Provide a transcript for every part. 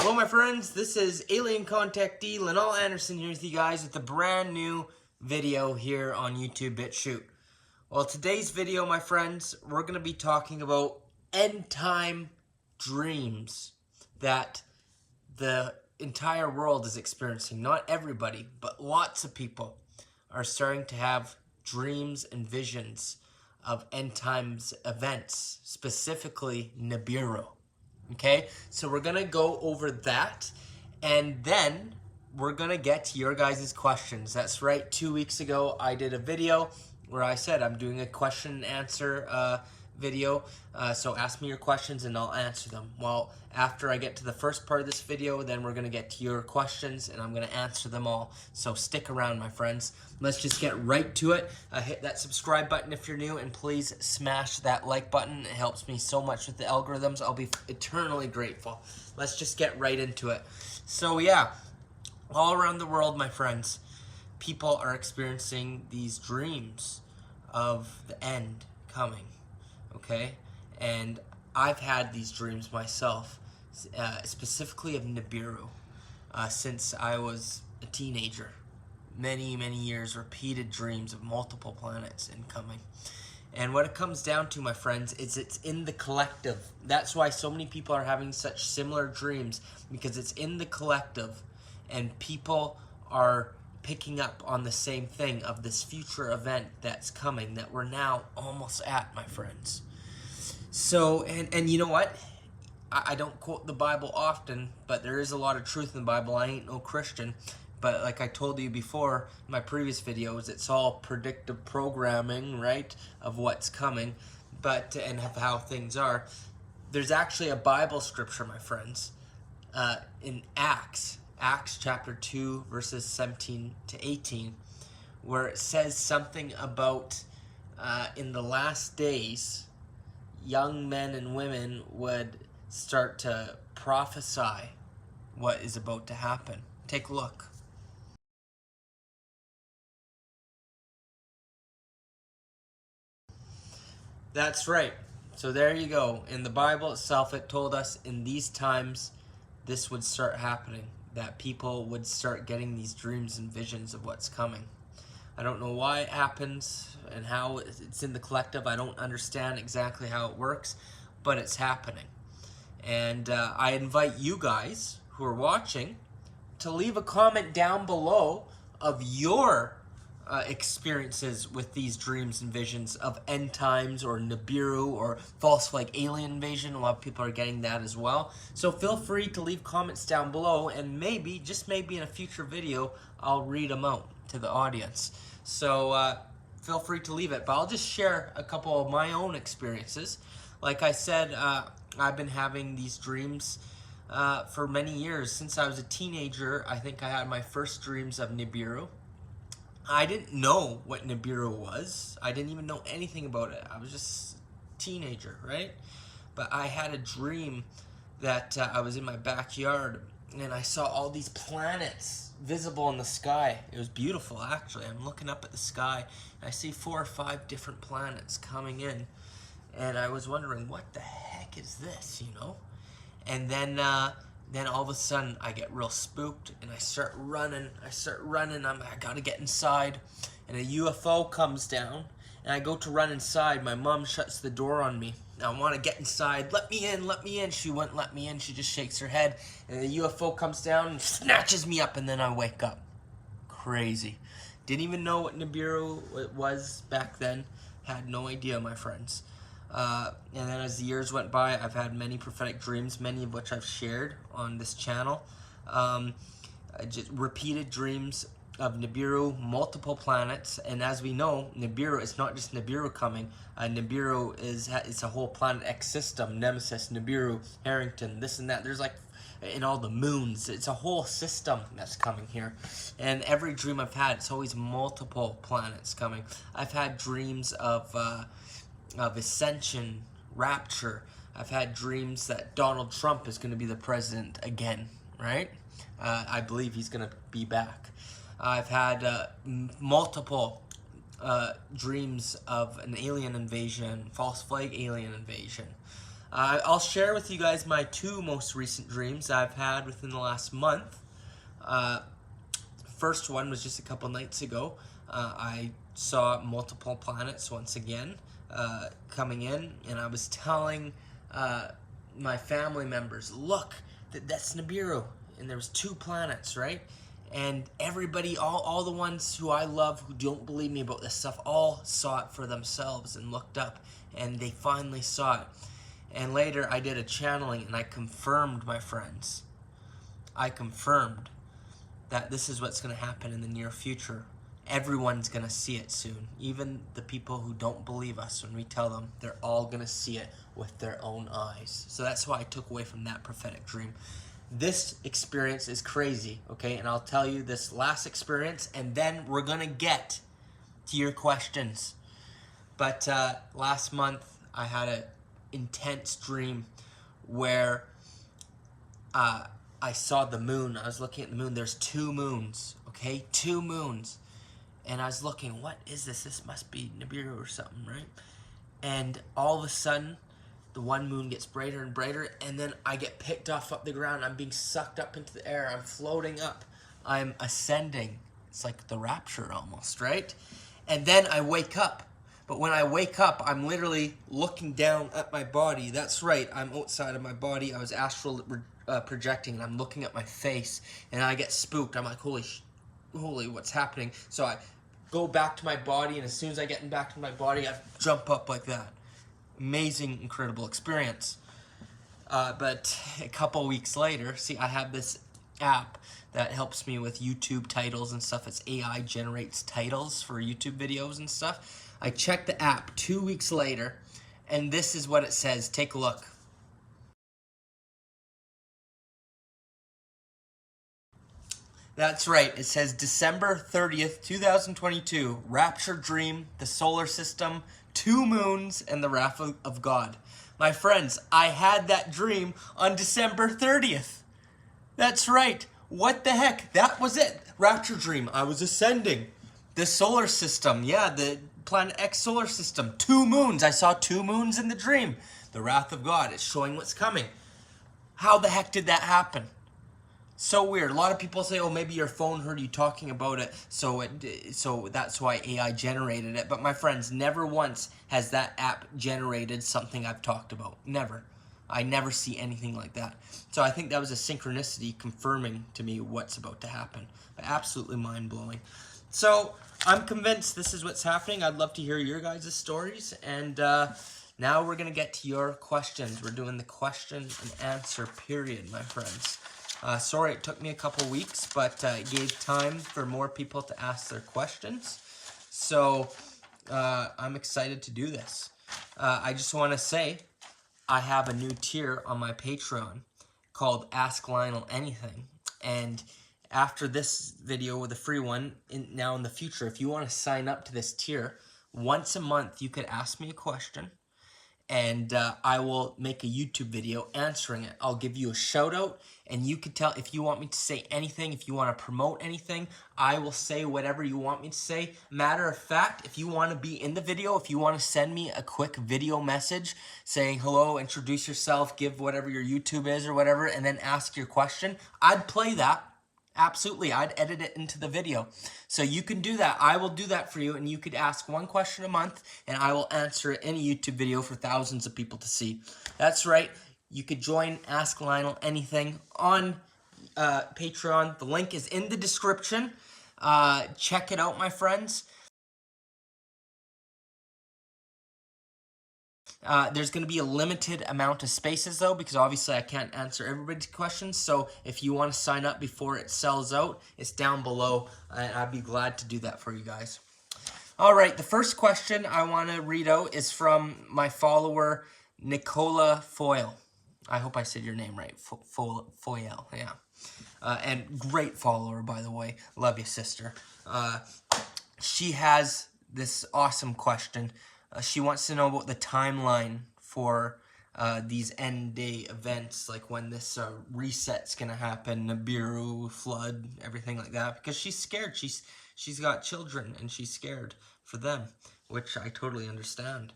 Hello my friends, this is alien contactee Linol Anderson here with you guys with a brand new video here on YouTube BitChute. Well, today's video, my friends, we're going to be talking about end time dreams that the entire world is experiencing. Not everybody, but lots of people are starting to have dreams and visions of end times events, specifically Nibiru. Okay, so we're gonna go over that, and then we're gonna get to your guys' questions. That's right, 2 weeks ago I did a video where I said I'm doing a question and answer video, so ask me your questions and I'll answer them. Well, after I get to the first part of this video, then we're gonna get to your questions and I'm gonna answer them all. So stick around, my friends. Let's just get right to it. Hit that subscribe button if you're new, and please smash that like button. It helps me so much with the algorithms. I'll be eternally grateful. Let's just get right into it. So yeah, all around the world, my friends, people are experiencing these dreams of the end coming. Okay, and I've had these dreams myself, specifically of Nibiru, since I was a teenager. Many years, repeated dreams of multiple planets incoming. And what it comes down to, my friends, is it's in the collective. That's why so many people are having such similar dreams, because it's in the collective and people are picking up on the same thing of this future event that's coming that we're now almost at, my friends. So, and you know what? I don't quote the Bible often, but there is a lot of truth in the Bible. I ain't no Christian. But like I told you before in my previous videos, it's all predictive programming, right, of what's coming, but and of how things are. There's actually a Bible scripture, my friends, in Acts chapter 2, verses 17 to 18, where it says something about in the last days, young men and women would start to prophesy what is about to happen. Take a look. That's right. So there you go. In the Bible itself, it told us in these times this would start happening, that people would start getting these dreams and visions of what's coming. I don't know why it happens and how it's in the collective. I don't understand exactly how it works, but it's happening. And I invite you guys who are watching to leave a comment down below of your experiences with these dreams and visions of end times or Nibiru or false flag alien invasion. A lot of people are getting that as well. So feel free to leave comments down below, and maybe, just maybe in a future video, I'll read them out to the audience. So feel free to leave it, but I'll just share a couple of my own experiences. Like I said, I've been having these dreams for many years. Since I was a teenager, I think I had my first dreams of Nibiru. I didn't know what Nibiru was. I didn't even know anything about it. I was just a teenager, right? But I had a dream that I was in my backyard and I saw all these planets visible in the sky. It was beautiful, actually. I'm looking up at the sky and I see 4 or 5 different planets coming in. And I was wondering, what the heck is this, you know? And then all of a sudden I get real spooked and I start running. I gotta get inside, and a UFO comes down and I go to run inside. My mom shuts the door on me. I want to get inside. Let me in. She wouldn't let me in. She just shakes her head, and the UFO comes down and snatches me up, and then I wake up. Crazy. Didn't even know what Nibiru was back then. Had no idea, my friends. And then as the years went by, I've had many prophetic dreams, many of which I've shared on this channel. Just repeated dreams of Nibiru, multiple planets, and as we know, Nibiru, it's not just Nibiru coming. Nibiru it's a whole Planet X system, Nemesis, Nibiru, Harrington, this and that. There's like, in all the moons, it's a whole system that's coming here. And every dream I've had, it's always multiple planets coming. I've had dreams of ascension, rapture. I've had dreams that Donald Trump is going to be the president again, right? I believe he's going to be back. I've had multiple dreams of an alien invasion, false flag alien invasion. I'll share with you guys my two most recent dreams I've had within the last month. First one was just a couple nights ago. I saw multiple planets once again coming in, and I was telling my family members, look, that's Nibiru, and there was 2 planets, right? And everybody, all the ones who I love who don't believe me about this stuff, all saw it for themselves and looked up, and they finally saw it. And later I did a channeling, and I confirmed, my friends, I confirmed that this is what's going to happen in the near future. Everyone's going to see it soon. Even the people who don't believe us when we tell them, they're all going to see it with their own eyes. So that's why I took away from that prophetic dream. This experience is crazy, okay? And I'll tell you this last experience, and then we're going to get to your questions. But last month, I had an intense dream where I saw the moon. I was looking at the moon. There's 2 moons, okay? 2 moons. And I was looking, what is this? This must be Nibiru or something, right? And all of a sudden, the one moon gets brighter and brighter, and then I get picked off up the ground. I'm being sucked up into the air. I'm floating up. I'm ascending. It's like the rapture almost, right? And then I wake up. But when I wake up, I'm literally looking down at my body. That's right, I'm outside of my body. I was astral projecting, and I'm looking at my face, and I get spooked. I'm like, holy, what's happening? So I go back to my body, and as soon as I get back to my body, I jump up like that. Amazing, incredible experience. But a couple weeks later, see, I have this app that helps me with YouTube titles and stuff. It's AI generates titles for YouTube videos and stuff. I checked the app 2 weeks later, and this is what it says. Take a look. That's right. It says December 30th, 2022, Rapture Dream, the solar system, 2 moons, and the wrath of God. My friends, I had that dream on December 30th. That's right. What the heck? That was it. Rapture Dream. I was ascending. The solar system. Yeah, the Planet X solar system. 2 moons. I saw 2 moons in the dream. The wrath of God. It's showing what's coming. How the heck did that happen? So weird. A lot of people say, oh, maybe your phone heard you talking about it, so that's why AI generated it. But my friends, never once has that app generated something I've talked about. Never. I never see anything like that. So I think that was a synchronicity confirming to me what's about to happen. Absolutely mind-blowing. So I'm convinced this is what's happening. I'd love to hear your guys' stories. And now we're going to get to your questions. We're doing the question and answer period, my friends. Sorry it took me a couple weeks, but it gave time for more people to ask their questions. So I'm excited to do this. I just want to say I have a new tier on my Patreon called Ask Linol Anything. And after this video with a free one, now in the future, if you want to sign up to this tier, once a month you could ask me a question. And I will make a YouTube video answering it. I'll give you a shout out, and you could tell if you want me to say anything, if you want to promote anything, I will say whatever you want me to say. Matter of fact, if you want to be in the video, if you want to send me a quick video message saying hello, introduce yourself, give whatever your YouTube is or whatever, and then ask your question, I'd play that. Absolutely, I'd edit it into the video. So you can do that. I will do that for you, and you could ask 1 question a month, and I will answer it in a YouTube video for thousands of people to see. That's right. You could join Ask Linol Anything on Patreon. The link is in the description. Check it out, my friends. There's going to be a limited amount of spaces, though, because obviously I can't answer everybody's questions. So if you want to sign up before it sells out, it's down below, and I'd be glad to do that for you guys. All right, the first question I want to read out is from my follower, Nicola Foyle. I hope I said your name right, Foyle, yeah. And great follower, by the way. Love you, sister. She has this awesome question. She wants to know about the timeline for these end day events, like when this reset's gonna happen, Nibiru, flood, everything like that, because she's scared. She's got children, and she's scared for them, which I totally understand.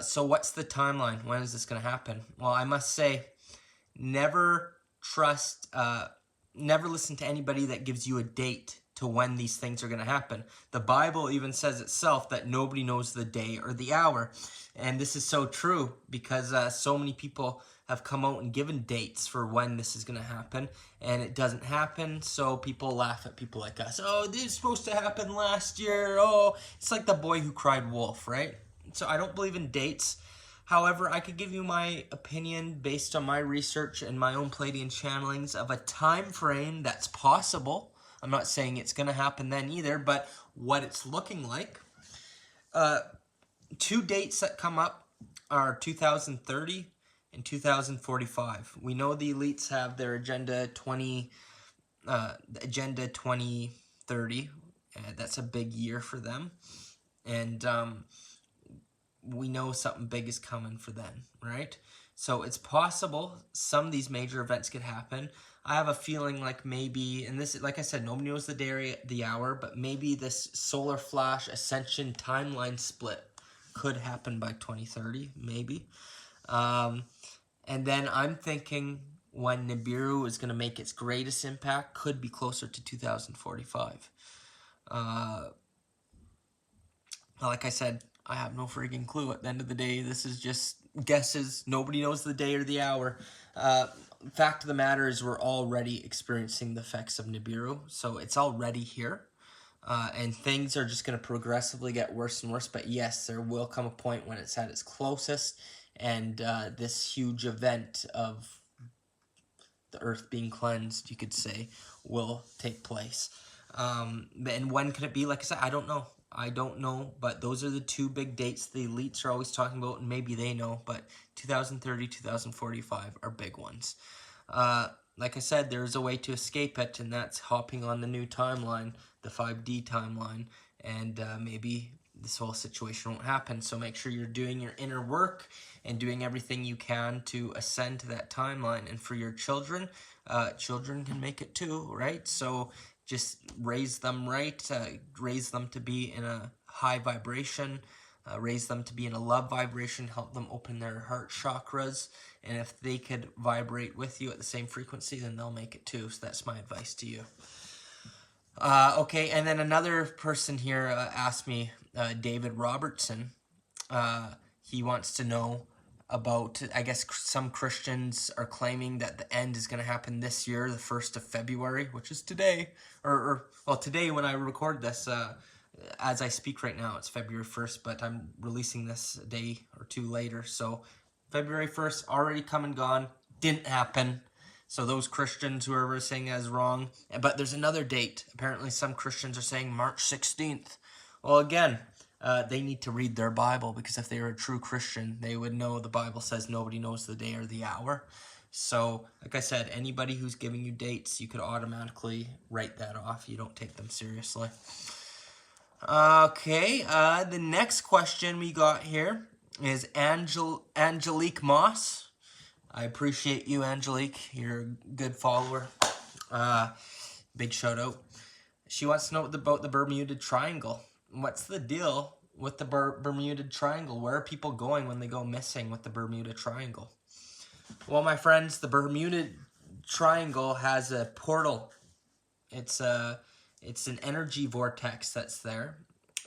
So what's the timeline? When is this going to happen? Well, I must say, never trust, never listen to anybody that gives you a date to when these things are going to happen. The Bible even says itself that nobody knows the day or the hour. And this is so true because so many people have come out and given dates for when this is going to happen, and it doesn't happen, so people laugh at people like us. Oh, this is supposed to happen last year. Oh, it's like the boy who cried wolf, right? So I don't believe in dates. However, I could give you my opinion based on my research and my own Pleiadian channelings of a time frame that's possible. I'm not saying it's going to happen then either, but what it's looking like. Two dates that come up are 2030 and 2045. We know the elites have their Agenda 2030. That's a big year for them. And we know something big is coming for them, right? So it's possible some of these major events could happen. I have a feeling like maybe, and this, like I said, nobody knows the day or the hour, but maybe this solar flash ascension timeline split could happen by 2030, maybe. And then I'm thinking when Nibiru is going to make its greatest impact could be closer to 2045. Like I said, I have no freaking clue. At the end of the day, this is just guesses. Nobody knows the day or the hour. Fact of the matter is we're already experiencing the effects of Nibiru, so it's already here. And things are just going to progressively get worse and worse. But yes, there will come a point when it's at its closest, and this huge event of the earth being cleansed, you could say, will take place. And when could it be? Like I said, I don't know. I don't know, but those are the two big dates the elites are always talking about, and maybe they know, but 2030, 2045 are big ones. Like I said, there's a way to escape it, and that's hopping on the new timeline, the 5D timeline, and maybe this whole situation won't happen. So make sure you're doing your inner work and doing everything you can to ascend to that timeline. And for your children, children can make it too, right? So just raise them right, raise them to be in a high vibration, raise them to be in a love vibration, help them open their heart chakras, and if they could vibrate with you at the same frequency, then they'll make it too. So that's my advice to you. Okay, and then another person here asked me, David Robertson, he wants to know about, I guess some Christians are claiming that the end is going to happen this year, the 1st of February, which is today, well, today when I record this, as I speak right now, it's February 1st, but I'm releasing this a day or two later, so February 1st, already come and gone, didn't happen. So those Christians, whoever is saying that is wrong. But there's another date. Apparently some Christians are saying March 16th. Well, again, they need to read their Bible, because if they were a true Christian, they would know the Bible says nobody knows the day or the hour. So, like I said, anybody who's giving you dates, you could automatically write that off. You don't take them seriously. Okay, the next question we got here is Angelique Moss. I appreciate you, Angelique. You're a good follower. Big shout out. She wants to know about the Bermuda Triangle. What's the deal with the Bermuda Triangle? Where are people going when they go missing with the Bermuda Triangle? Well, my friends, the Bermuda Triangle has a portal. It's an energy vortex that's there,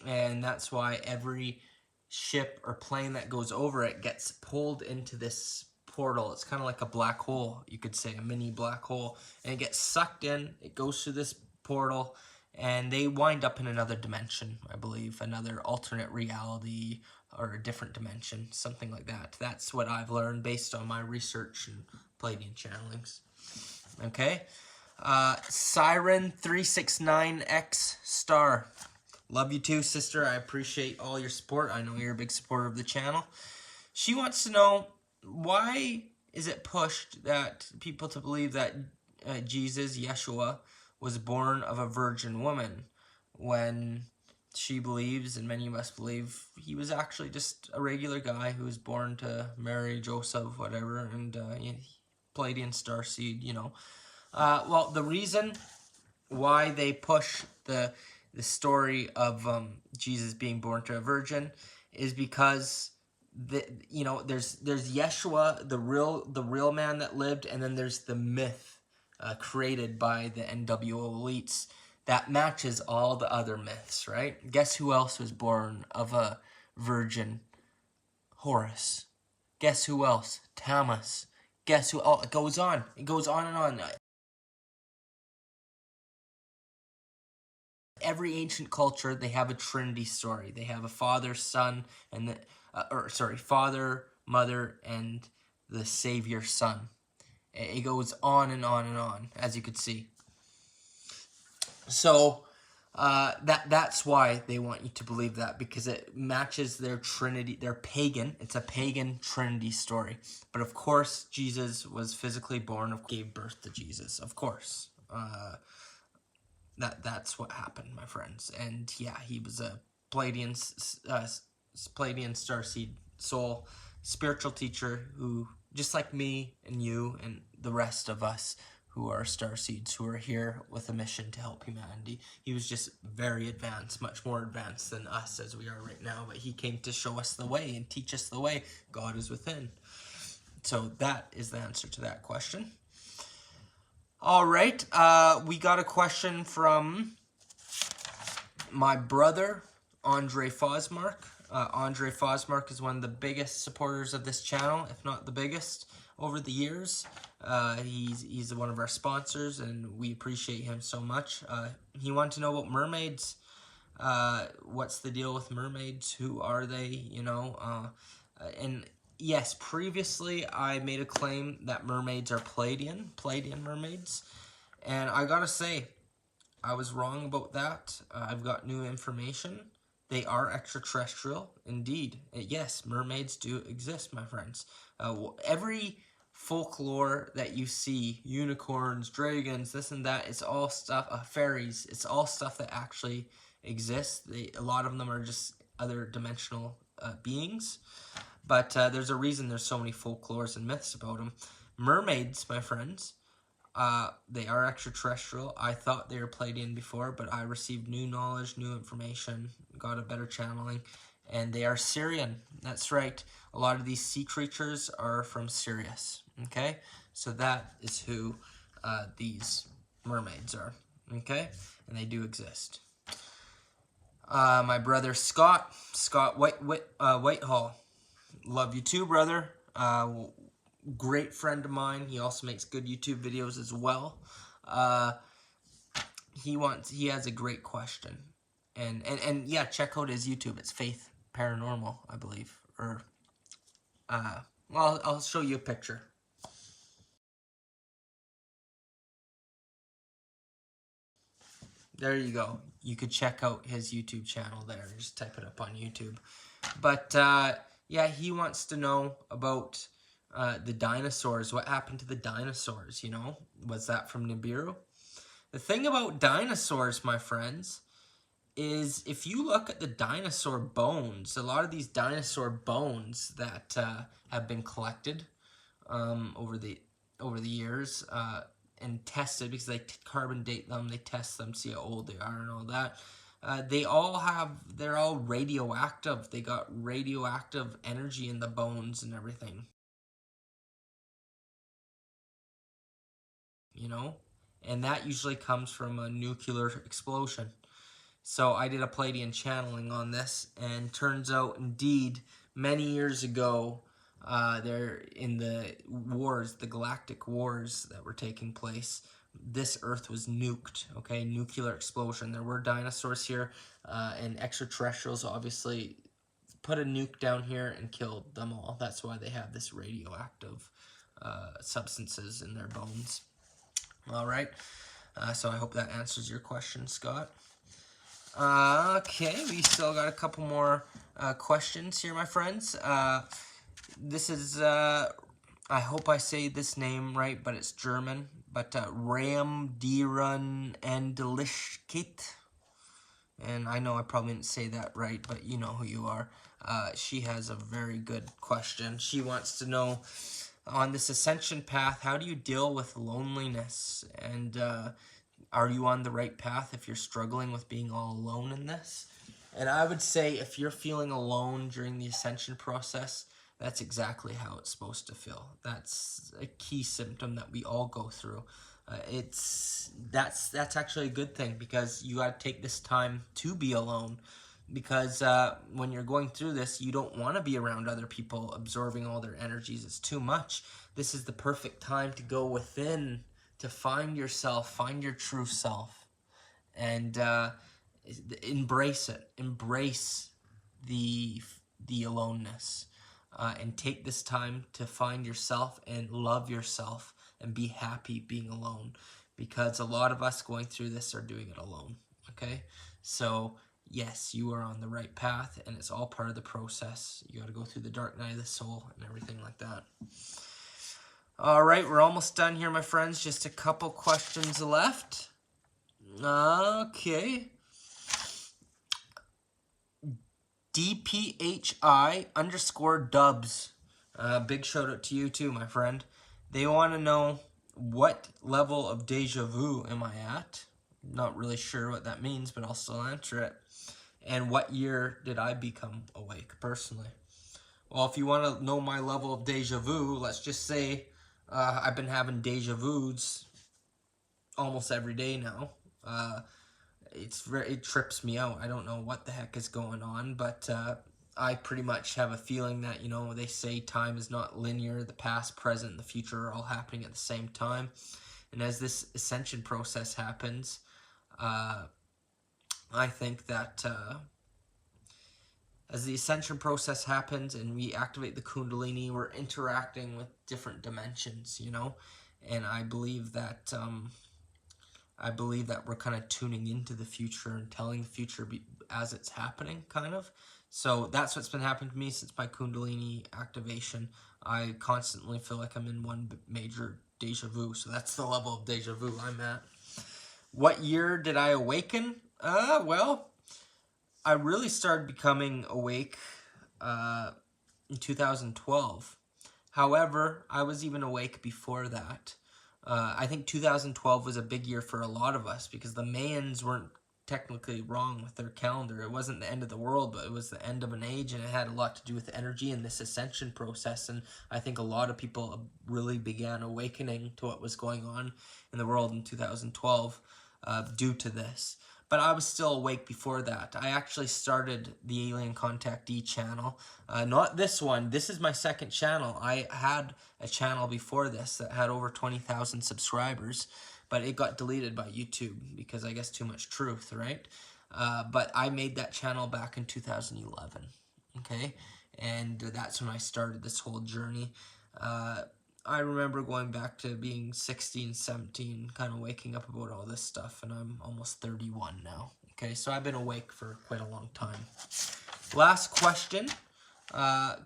and that's why every ship or plane that goes over it gets pulled into this portal. It's kind of like a black hole, you could say, a mini black hole, and it gets sucked in, it goes through this portal, and they wind up in another dimension, I believe, another alternate reality or a different dimension, something like that. That's what I've learned based on my research and Pleiadian channelings. Okay, Siren 369X star. Love you too, sister. I appreciate all your support. I know you're a big supporter of the channel. She wants to know, why is it pushed that people to believe that Jesus, Yeshua, was born of a virgin woman, when she believes, and many of us believe, he was actually just a regular guy who was born to Mary, Joseph, whatever, and Pleiadian starseed, you know. Well, the reason why they push the story of Jesus being born to a virgin is because there's Yeshua, the real man that lived, and then there's the myth created by the NWO elites that matches all the other myths, right? Guess who else was born of a virgin? Horus. Guess who else? Tammuz. Guess who? Oh, it goes on. It goes on and on. Every ancient culture, they have a Trinity story. They have a father, son, and father, mother, and the Savior, son. It goes on and on and on, as you could see. So that's why they want you to believe that, because it matches their Trinity, their pagan. It's a pagan Trinity story. But of course, Jesus was physically born, gave birth to Jesus. Of course. That's what happened, my friends. And yeah, he was a Pleiadian starseed soul spiritual teacher who, just like me and you and the rest of us who are starseeds, who are here with a mission to help humanity. He was just very advanced, much more advanced than us as we are right now. But he came to show us the way and teach us the way. God is within. So that is the answer to that question. All right, we got a question from my brother, Andre Fosmark. Andre Fosmark is one of the biggest supporters of this channel, if not the biggest, over the years. He's one of our sponsors, and we appreciate him so much. He wanted to know about mermaids. What's the deal with mermaids? Who are they? And yes, previously I made a claim that mermaids are Pleiadian mermaids. And I gotta say, I was wrong about that. I've got new information. They are extraterrestrial, indeed. Yes, mermaids do exist, my friends. Every folklore that you see, unicorns, dragons, this and that, it's all stuff, fairies, it's all stuff that actually exists. A lot of them are just other dimensional beings. But there's a reason there's so many folklores and myths about them. Mermaids, my friends, they are extraterrestrial. I thought they were Pleiadian before, but I received new knowledge, new information, got a better channeling, and they are Syrian. That's right. A lot of these sea creatures are from Sirius. Okay? So that is who these mermaids are. Okay? And they do exist. My brother Scott Whitehall. Love you too, brother. Great friend of mine. He also makes good YouTube videos as well. He has a great question. And yeah, check out his YouTube. It's Faith Paranormal, I believe. Or well, I'll show you a picture. There you go. You could check out his YouTube channel there. Just type it up on YouTube. But yeah, he wants to know about the dinosaurs. What happened to the dinosaurs, Was that from Nibiru? The thing about dinosaurs, my friends, is if you look at the dinosaur bones, a lot of these dinosaur bones that have been collected over the years and tested, because they carbon date them, they test them, see how old they are and all that. They're all radioactive. They got radioactive energy in the bones and everything. And that usually comes from a nuclear explosion. So I did a Pleiadian channeling on this, and turns out, indeed, many years ago, there in the wars, the galactic wars that were taking place, this Earth was nuked, okay? Nuclear explosion. There were dinosaurs here, and extraterrestrials obviously put a nuke down here and killed them all. That's why they have this radioactive substances in their bones. All right. So I hope that answers your question, Scott. Okay, we still got a couple more questions here, my friends. This is, I hope I say this name right, but it's German. But Ramdiran Endelishkit. And I know I probably didn't say that right, but you know who you are. She has a very good question. She wants to know, on this ascension path, how do you deal with loneliness? And are you on the right path if you're struggling with being all alone in this? And I would say, if you're feeling alone during the ascension process, that's exactly how it's supposed to feel. That's a key symptom that we all go through. That's actually a good thing, because you got to take this time to be alone, because when you're going through this, you don't want to be around other people absorbing all their energies. It's too much. This is the perfect time to go within, to find yourself, find your true self, and embrace it. Embrace the aloneness, and take this time to find yourself and love yourself and be happy being alone, because a lot of us going through this are doing it alone. Okay, so yes, you are on the right path, and it's all part of the process. You got to go through the dark night of the soul and everything like that. All right, we're almost done here, my friends. Just a couple questions left. Okay. DPHI_dubs. Big shout out to you too, my friend. They want to know, what level of deja vu am I at? Not really sure what that means, but I'll still answer it. And what year did I become awake personally? Well, if you want to know my level of deja vu, let's just say I've been having deja vus almost every day now. It trips me out. I don't know what the heck is going on, but I pretty much have a feeling that, you know, they say time is not linear. The past, present, and the future are all happening at the same time. And as this ascension process happens, I think that as the ascension process happens and we activate the Kundalini, we're interacting with different dimensions, you know? And I believe that we're kind of tuning into the future and telling the future as it's happening, kind of. So that's what's been happening to me since my Kundalini activation. I constantly feel like I'm in one major deja vu. So that's the level of deja vu I'm at. What year did I awaken? Well, I really started becoming awake in 2012. However, I was even awake before that. I think 2012 was a big year for a lot of us, because the Mayans weren't technically wrong with their calendar. It wasn't the end of the world, but it was the end of an age, and it had a lot to do with energy and this ascension process. And I think a lot of people really began awakening to what was going on in the world in 2012 due to this. But I was still awake before that. I actually started the Alien Contactee channel. Not this one. This is my second channel. I had a channel before this that had over 20,000 subscribers, but it got deleted by YouTube because I guess too much truth, right? But I made that channel back in 2011, okay? And that's when I started this whole journey. I remember going back to being 16, 17, kind of waking up about all this stuff, and I'm almost 31 now. Okay, so I've been awake for quite a long time. Last question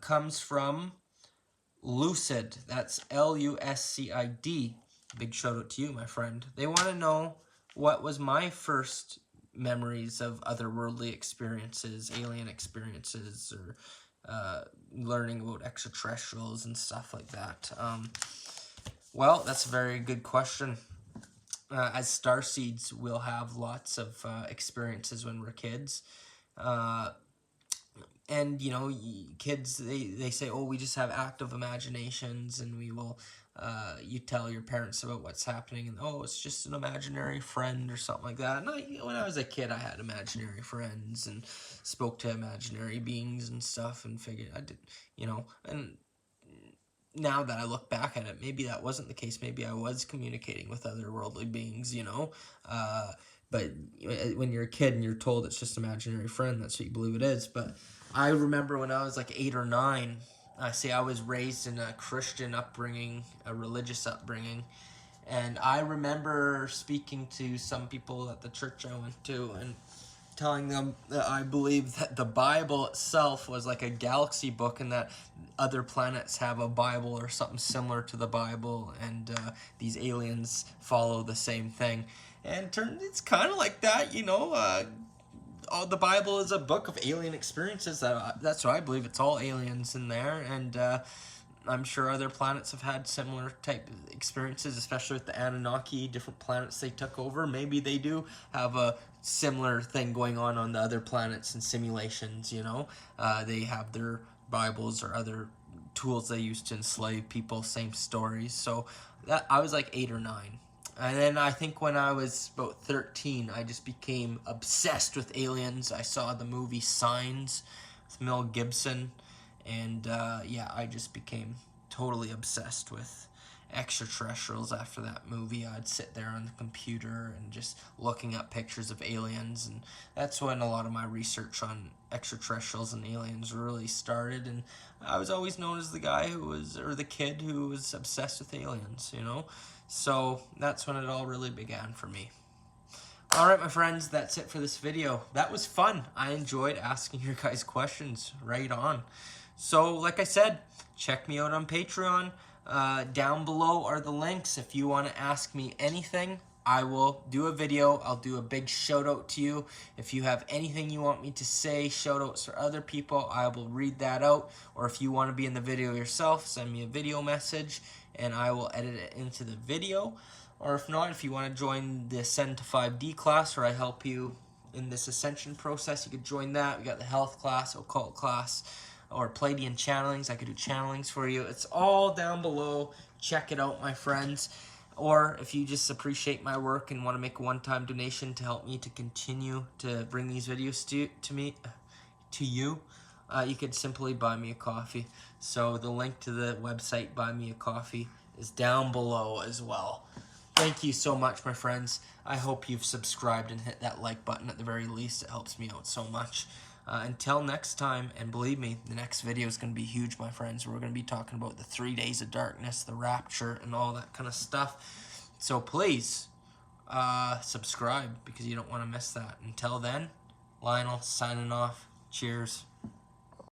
comes from Lucid. That's Lucid. Big shout out to you, my friend. They want to know, what was my first memories of otherworldly experiences, alien experiences, or learning about extraterrestrials and stuff like that. Well, that's a very good question. As starseeds, we'll have lots of experiences when we're kids. And, you know, kids, they say, oh, we just have active imaginations, and we will, you tell your parents about what's happening, and, oh, it's just an imaginary friend or something like that. And when I was a kid, I had imaginary friends and spoke to imaginary beings and stuff, and figured I did, you know, and now that I look back at it, maybe that wasn't the case. Maybe I was communicating with otherworldly beings, you know, but when you're a kid and you're told it's just an imaginary friend, that's what you believe it is. But I remember when I was like 8 or 9, I was raised in a Christian upbringing, a religious upbringing, and I remember speaking to some people at the church I went to and telling them that I believe that the Bible itself was like a galaxy book, and that other planets have a Bible or something similar to the Bible, and these aliens follow the same thing. And it's kind of like that, you know. The Bible is a book of alien experiences. That's what I believe. It's all aliens in there, and I'm sure other planets have had similar type experiences, especially with the Anunnaki, different planets they took over. Maybe they do have a similar thing going on the other planets and simulations, you know. They have their Bibles or other tools they used to enslave people, same stories. So that I was like 8 or 9. And then I think when I was about 13, I just became obsessed with aliens. I saw the movie Signs with Mel Gibson, and yeah, I just became totally obsessed with extraterrestrials after that movie. I'd sit there on the computer and just looking up pictures of aliens, and that's when a lot of my research on extraterrestrials and aliens really started. And I was always known as the guy who was, or the kid who was obsessed with aliens, you know. So that's when it all really began for me. Alright, my friends, that's it for this video. That was fun. I enjoyed asking your guys questions. Right on. So, like I said, check me out on Patreon. Down below are the links. If you want to ask me anything, I will do a video. I'll do a big shout out to you. If you have anything you want me to say, shout outs for other people, I will read that out. Or if you want to be in the video yourself, send me a video message and I will edit it into the video. Or if not, if you want to join the Ascend to 5D class where I help you in this ascension process, you could join that. We got the health class, occult class, or Pleiadian channelings. I could do channelings for you. It's all down below. Check it out, my friends. Or if you just appreciate my work and want to make a one-time donation to help me to continue to bring these videos to you, you could simply buy me a coffee. So the link to the website Buy Me a Coffee is down below as well. Thank you so much, my friends. I hope you've subscribed and hit that like button at the very least. It helps me out so much. Until next time, and believe me, the next video is going to be huge, my friends. We're going to be talking about the 3 days of darkness, the rapture, and all that kind of stuff. So please, subscribe because you don't want to miss that. Until then, Lionel signing off. Cheers.